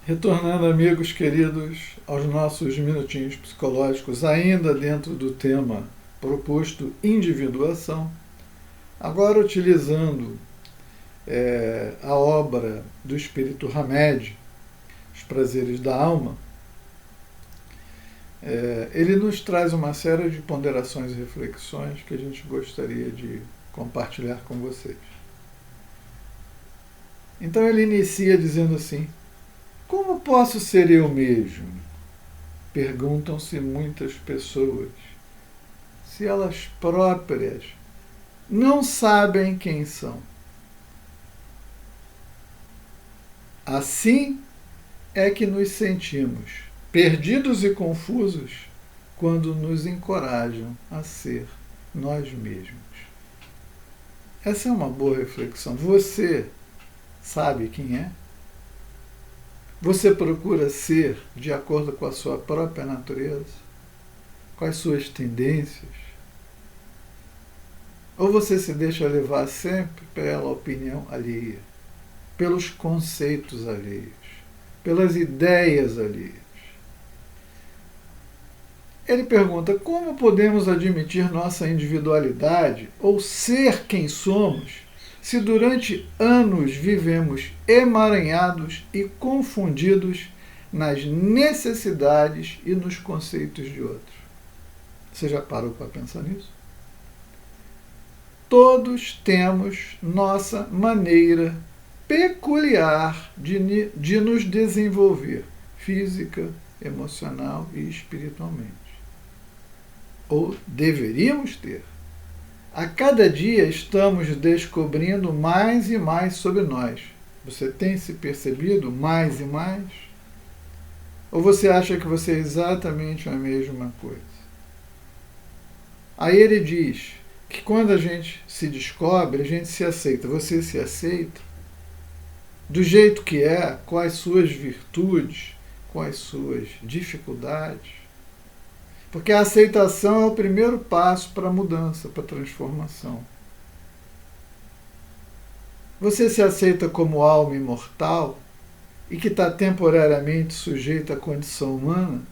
Retornando, amigos queridos, aos nossos minutinhos psicológicos, ainda dentro do tema proposto individuação, agora utilizando a obra do Espírito Hamed, Os Prazeres da Alma, ele nos traz uma série de ponderações e reflexões que a gente gostaria de compartilhar com vocês. Então ele inicia dizendo assim: como posso ser eu mesmo? Perguntam-se muitas pessoas, se elas próprias não sabem quem são. Assim é que nos sentimos perdidos e confusos quando nos encorajam a ser nós mesmos. Essa é uma boa reflexão. Você sabe quem é? Você procura ser de acordo com a sua própria natureza? Com as suas tendências? Ou você se deixa levar sempre pela opinião alheia, pelos conceitos alheios, pelas ideias alheias? Ele pergunta: como podemos admitir nossa individualidade ou ser quem somos, se durante anos vivemos emaranhados e confundidos nas necessidades e nos conceitos de outros? Você já parou para pensar nisso? Todos temos nossa maneira peculiar de nos desenvolver física, emocional e espiritualmente. Ou deveríamos ter. A cada dia estamos descobrindo mais e mais sobre nós. Você tem se percebido mais e mais? Ou você acha que você é exatamente a mesma coisa? Aí ele diz que quando a gente se descobre, a gente se aceita. Você se aceita do jeito que é, com as suas virtudes, com as suas dificuldades. Porque a aceitação é o primeiro passo para a mudança, para a transformação. Você se aceita como alma imortal e que está temporariamente sujeita à condição humana,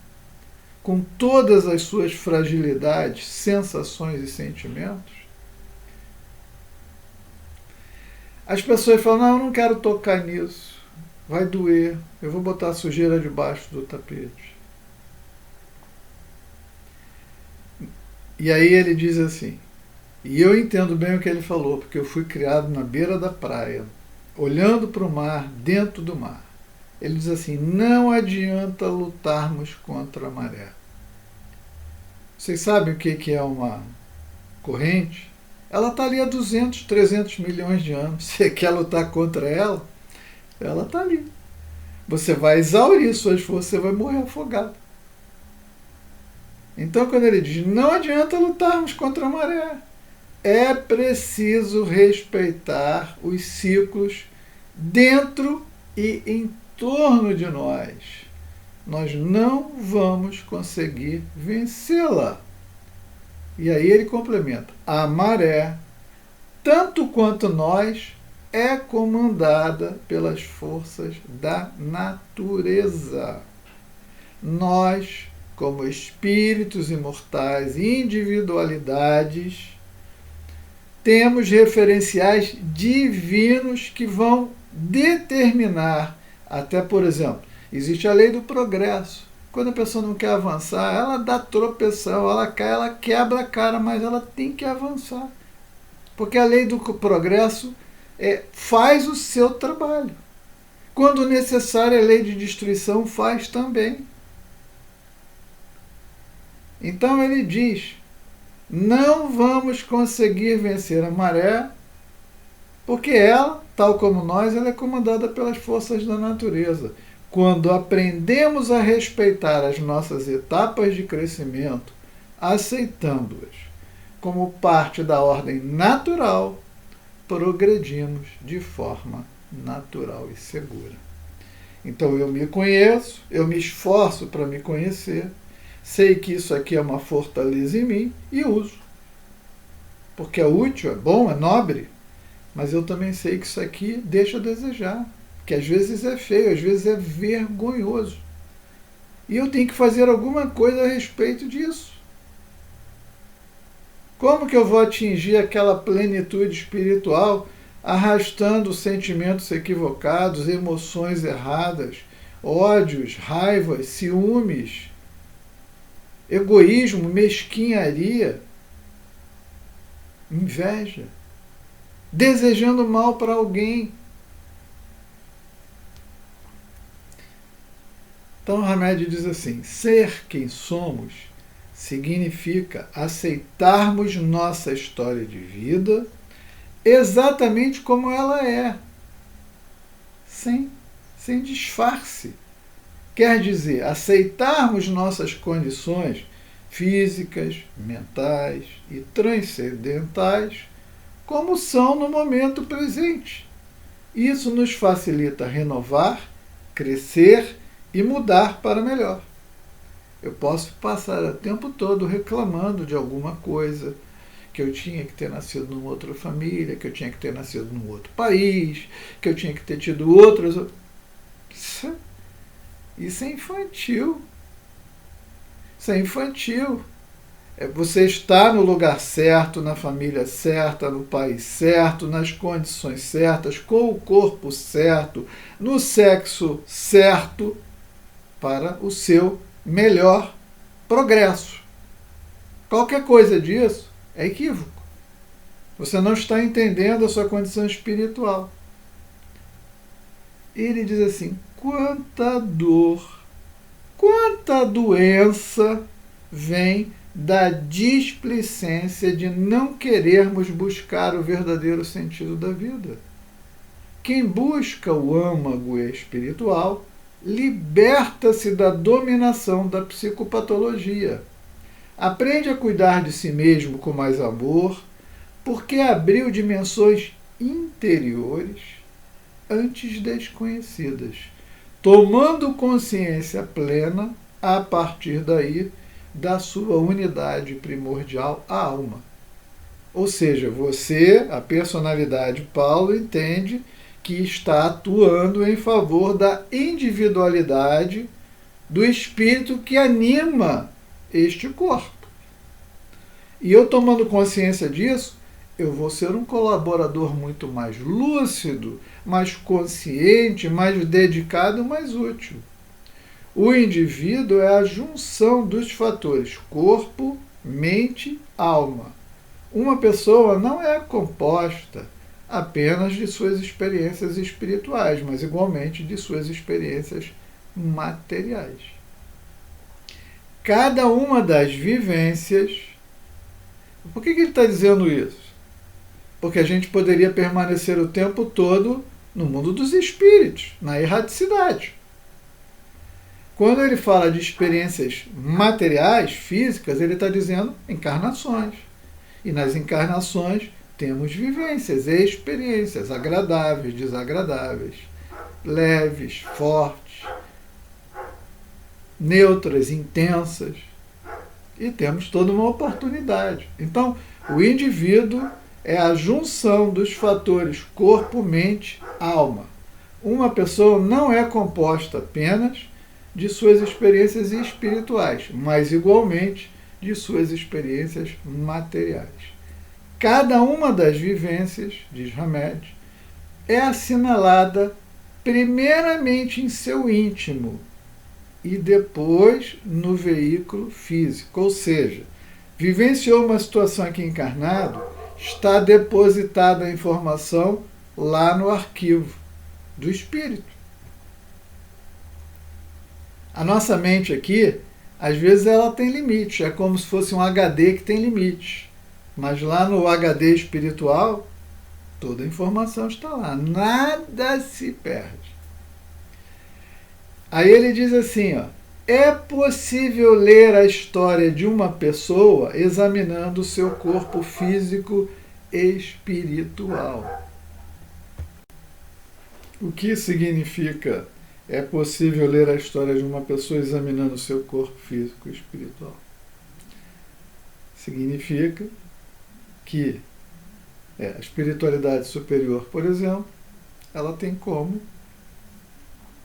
com todas as suas fragilidades, sensações e sentimentos? As pessoas falam: não, eu não quero tocar nisso, vai doer, eu vou botar a sujeira debaixo do tapete. E aí ele diz assim, e eu entendo bem o que ele falou, porque eu fui criado na beira da praia, olhando para o mar, dentro do mar. Ele diz assim: não adianta lutarmos contra a maré. Vocês sabem o que é uma corrente? Ela está ali há 200, 300 milhões de anos. Você quer lutar contra ela? Ela está ali. Você vai exaurir suas forças, você vai morrer afogado. Então, quando ele diz: não adianta lutarmos contra a maré, é preciso respeitar os ciclos dentro e em torno de nós. Nós não vamos conseguir vencê-la. E aí ele complementa: a maré, tanto quanto nós, é comandada pelas forças da natureza. Nós, como espíritos imortais e individualidades, temos referenciais divinos que vão determinar, até, por exemplo, existe a lei do progresso. Quando a pessoa não quer avançar, ela dá tropeção, ela cai, ela quebra a cara, mas ela tem que avançar. Porque a lei do progresso faz o seu trabalho. Quando necessário, a lei de destruição faz também. Então ele diz: não vamos conseguir vencer a maré, porque ela, tal como nós, ela é comandada pelas forças da natureza. Quando aprendemos a respeitar as nossas etapas de crescimento, aceitando-as como parte da ordem natural, progredimos de forma natural e segura. Então eu me conheço, eu me esforço para me conhecer, sei que isso aqui é uma fortaleza em mim e uso. Porque é útil, é bom, é nobre, mas eu também sei que isso aqui deixa a desejar, que às vezes é feio, às vezes é vergonhoso. E eu tenho que fazer alguma coisa a respeito disso. Como que eu vou atingir aquela plenitude espiritual arrastando sentimentos equivocados, emoções erradas, ódios, raivas, ciúmes, egoísmo, mesquinharia, inveja, desejando mal para alguém? Então Hamed diz assim: ser quem somos significa aceitarmos nossa história de vida exatamente como ela é, sem disfarce. Quer dizer, aceitarmos nossas condições físicas, mentais e transcendentais como são no momento presente. Isso nos facilita renovar, crescer e mudar para melhor. Eu posso passar o tempo todo reclamando de alguma coisa, que eu tinha que ter nascido numa outra família, que eu tinha que ter nascido num outro país, que eu tinha que ter tido outros. Isso é infantil. Isso é infantil. Você está no lugar certo, na família certa, no país certo, nas condições certas, com o corpo certo, no sexo certo, para o seu melhor progresso. Qualquer coisa disso é equívoco. Você não está entendendo a sua condição espiritual. Ele diz assim: quanta dor, quanta doença vem da displicência de não querermos buscar o verdadeiro sentido da vida. Quem busca o âmago espiritual liberta-se da dominação da psicopatologia. Aprende a cuidar de si mesmo com mais amor, porque abriu dimensões interiores antes desconhecidas, tomando consciência plena, a partir daí, da sua unidade primordial, a alma. Ou seja, você, a personalidade Paulo, entende que está atuando em favor da individualidade do espírito que anima este corpo. E eu, tomando consciência disso, eu vou ser um colaborador muito mais lúcido, mais consciente, mais dedicado, mais útil. O indivíduo é a junção dos fatores corpo, mente, alma. Uma pessoa não é composta apenas de suas experiências espirituais, mas igualmente de suas experiências materiais. Cada uma das vivências... Por que ele está dizendo isso? Porque a gente poderia permanecer o tempo todo no mundo dos espíritos, na erraticidade. Quando ele fala de experiências materiais, físicas, ele está dizendo encarnações. E nas encarnações temos vivências, experiências agradáveis, desagradáveis, leves, fortes, neutras, intensas. E temos toda uma oportunidade. Então, o indivíduo é a junção dos fatores corpo, mente, alma. Uma pessoa não é composta apenas de suas experiências espirituais, mas igualmente de suas experiências materiais. Cada uma das vivências, diz Hamed, é assinalada primeiramente em seu íntimo e depois no veículo físico. Ou seja, vivenciou uma situação aqui encarnado, está depositada a informação lá no arquivo do espírito. A nossa mente aqui, às vezes ela tem limite, é como se fosse um HD que tem limite. Mas lá no HD espiritual, toda a informação está lá, nada se perde. Aí ele diz assim, ó, é possível ler a história de uma pessoa examinando o seu corpo físico espiritual. O que significa é possível ler a história de uma pessoa examinando o seu corpo físico espiritual? Significa que a espiritualidade superior, por exemplo, ela tem como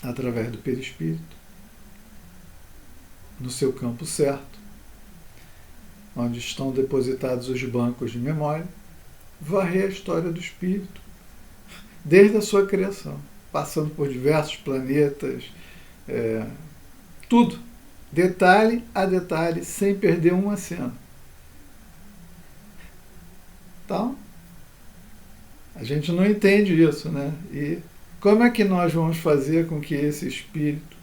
através do perispírito, no seu campo certo, onde estão depositados os bancos de memória, varrer a história do espírito, desde a sua criação, passando por diversos planetas, tudo, detalhe a detalhe, sem perder uma cena. Então, a gente não entende isso, né? E como é que nós vamos fazer com que esse espírito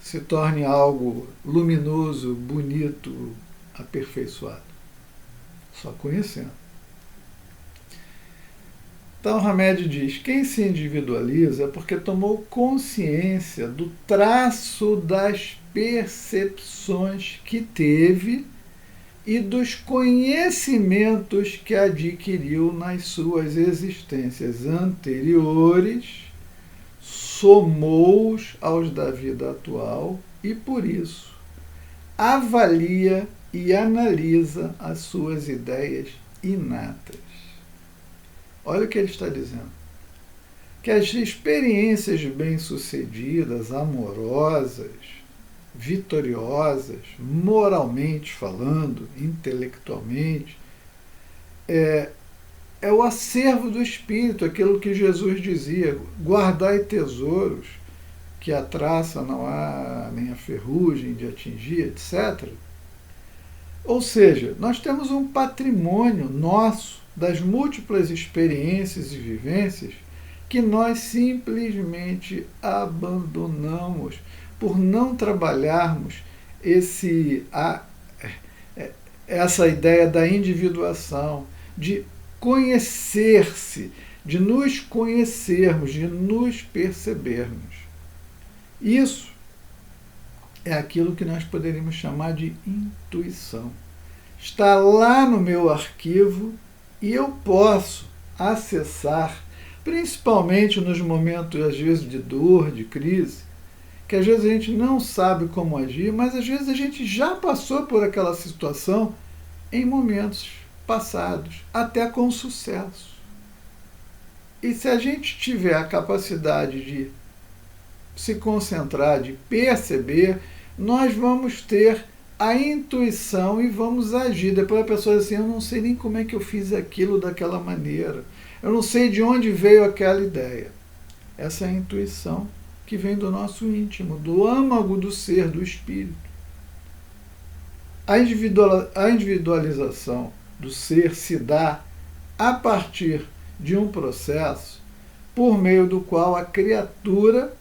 se torne algo luminoso, bonito, aperfeiçoado? Só conhecendo. Então, Hamed diz, quem se individualiza é porque tomou consciência do traço das percepções que teve e dos conhecimentos que adquiriu nas suas existências anteriores, somou-os aos da vida atual e, por isso, avalia e analisa as suas ideias inatas. Olha o que ele está dizendo. Que as experiências bem-sucedidas, amorosas, vitoriosas, moralmente falando, intelectualmente, é o acervo do espírito, aquilo que Jesus dizia, guardai tesouros, que a traça não há nem a ferrugem de atingir, etc. Ou seja, nós temos um patrimônio nosso das múltiplas experiências e vivências que nós simplesmente abandonamos por não trabalharmos essa ideia da individuação, de conhecer-se, de nos conhecermos, de nos percebermos. Isso é aquilo que nós poderíamos chamar de intuição. Está lá no meu arquivo e eu posso acessar, principalmente nos momentos, às vezes, de dor, de crise, que às vezes a gente não sabe como agir, mas às vezes a gente já passou por aquela situação em momentos passados, até com sucesso. E se a gente tiver a capacidade de se concentrar, de perceber, nós vamos ter a intuição e vamos agir. Depois a pessoa diz assim, eu não sei nem como é que eu fiz aquilo daquela maneira, eu não sei de onde veio aquela ideia. Essa é a intuição que vem do nosso íntimo, do âmago do ser, do espírito. A individualização do ser se dá a partir de um processo por meio do qual a criatura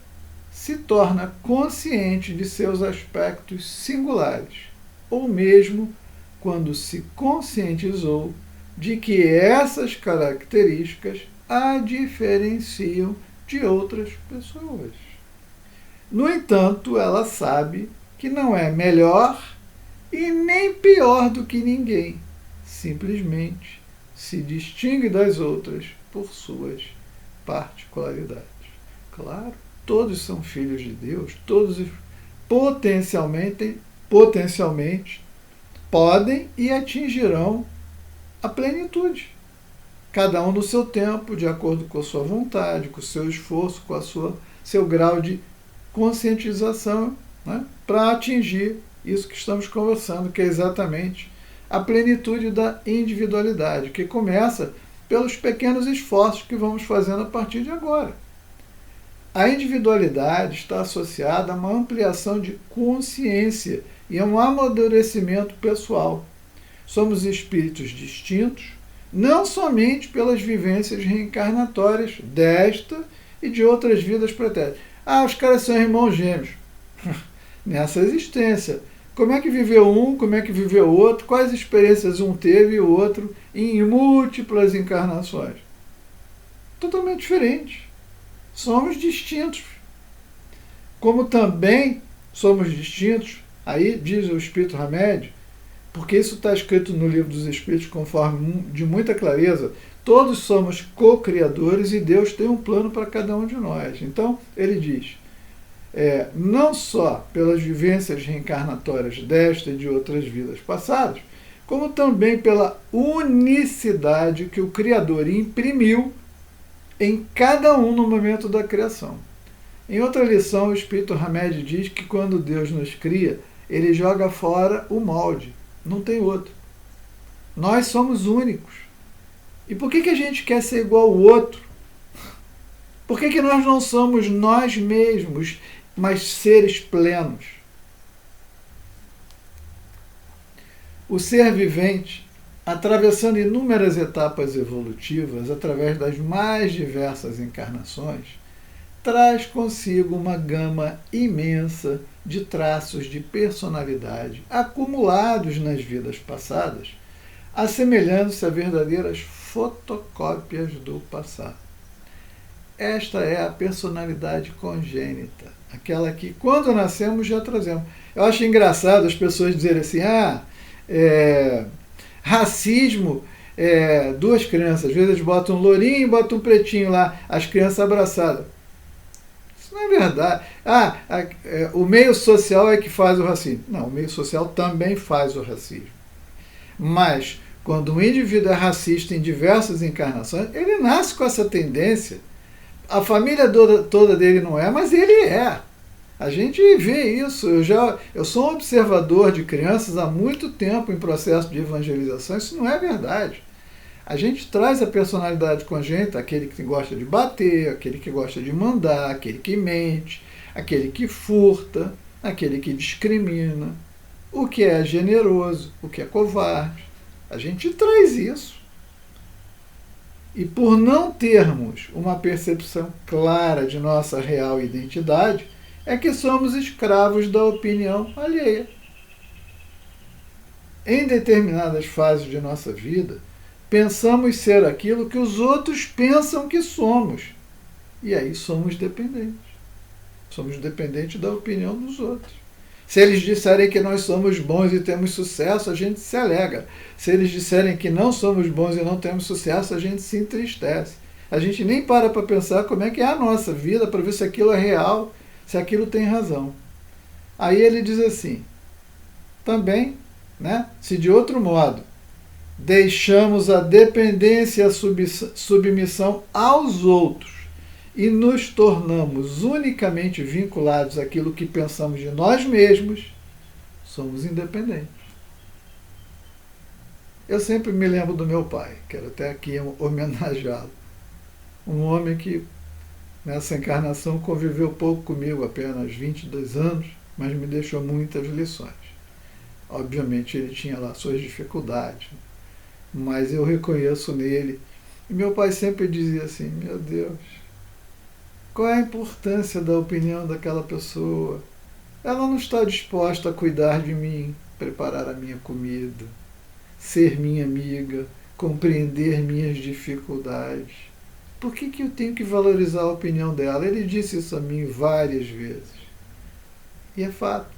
se torna consciente de seus aspectos singulares, ou mesmo quando se conscientizou de que essas características a diferenciam de outras pessoas. No entanto, ela sabe que não é melhor e nem pior do que ninguém, simplesmente se distingue das outras por suas particularidades. Claro, todos são filhos de Deus, todos potencialmente podem e atingirão a plenitude. Cada um no seu tempo, de acordo com a sua vontade, com o seu esforço, com seu grau de conscientização, né, para atingir isso que estamos conversando, que é exatamente a plenitude da individualidade, que começa pelos pequenos esforços que vamos fazendo a partir de agora. A individualidade está associada a uma ampliação de consciência e a um amadurecimento pessoal. Somos espíritos distintos, não somente pelas vivências reencarnatórias desta e de outras vidas pretéritas. Os caras são irmãos gêmeos. Nessa existência. Como é que viveu um, como é que viveu o outro, quais experiências um teve e o outro em múltiplas encarnações. Totalmente diferente. Somos distintos. Como também somos distintos, aí diz o Espírito Hamed, porque isso está escrito no Livro dos Espíritos conforme de muita clareza, todos somos co-criadores e Deus tem um plano para cada um de nós. Então, ele diz, não só pelas vivências reencarnatórias desta e de outras vidas passadas, como também pela unicidade que o Criador imprimiu em cada um no momento da criação. Em outra lição, o Espírito Hamed diz que quando Deus nos cria, ele joga fora o molde, não tem outro. Nós somos únicos. E por que a gente quer ser igual ao outro? Por que nós não somos nós mesmos, mas seres plenos? O ser vivente, atravessando inúmeras etapas evolutivas, através das mais diversas encarnações, traz consigo uma gama imensa de traços de personalidade acumulados nas vidas passadas, assemelhando-se a verdadeiras fotocópias do passado. Esta é a personalidade congênita, aquela que quando nascemos já trazemos. Eu acho engraçado as pessoas dizerem assim, racismo, duas crianças, às vezes eles botam um lourinho e botam um pretinho lá, as crianças abraçadas. Isso não é verdade. O meio social é que faz o racismo. Não, o meio social também faz o racismo. Mas, quando um indivíduo é racista em diversas encarnações, ele nasce com essa tendência. A família toda dele não é, mas ele é. A gente vê isso. Eu sou um observador de crianças há muito tempo em processo de evangelização. Isso não é verdade. A gente traz a personalidade congênita, aquele que gosta de bater, aquele que gosta de mandar, aquele que mente, aquele que furta, aquele que discrimina, o que é generoso, o que é covarde. A gente traz isso. E por não termos uma percepção clara de nossa real identidade, é que somos escravos da opinião alheia. Em determinadas fases de nossa vida, pensamos ser aquilo que os outros pensam que somos. E aí somos dependentes. Somos dependentes da opinião dos outros. Se eles disserem que nós somos bons e temos sucesso, a gente se alegra. Se eles disserem que não somos bons e não temos sucesso, a gente se entristece. A gente nem para pensar como é que é a nossa vida, para ver se aquilo é real, se aquilo tem razão. Aí ele diz assim, também, se de outro modo deixamos a dependência e a submissão aos outros e nos tornamos unicamente vinculados àquilo que pensamos de nós mesmos, somos independentes. Eu sempre me lembro do meu pai, quero até aqui homenageá-lo. Um homem que nessa encarnação conviveu pouco comigo, apenas 22 anos, mas me deixou muitas lições. Obviamente ele tinha lá suas dificuldades, mas eu reconheço nele. E meu pai sempre dizia assim, meu Deus, qual é a importância da opinião daquela pessoa? Ela não está disposta a cuidar de mim, preparar a minha comida, ser minha amiga, compreender minhas dificuldades. Por que eu tenho que valorizar a opinião dela? Ele disse isso a mim várias vezes. E é fato.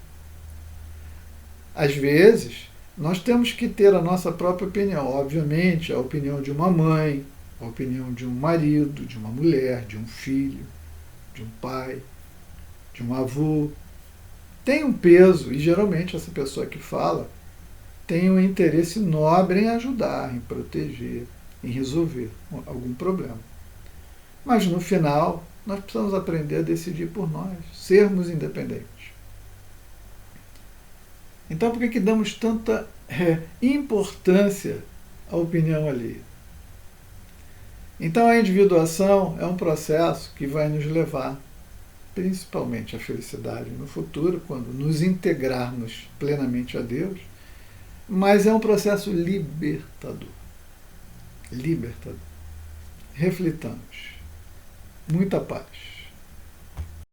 Às vezes, nós temos que ter a nossa própria opinião. Obviamente, a opinião de uma mãe, a opinião de um marido, de uma mulher, de um filho, de um pai, de um avô. Tem um peso, e geralmente essa pessoa que fala tem um interesse nobre em ajudar, em proteger, em resolver algum problema. Mas no final, nós precisamos aprender a decidir por nós, sermos independentes. Então, por que damos tanta importância à opinião alheia? Então, a individuação é um processo que vai nos levar, principalmente, à felicidade no futuro, quando nos integrarmos plenamente a Deus, mas é um processo libertador. Libertador. Reflitamos. Muita paz.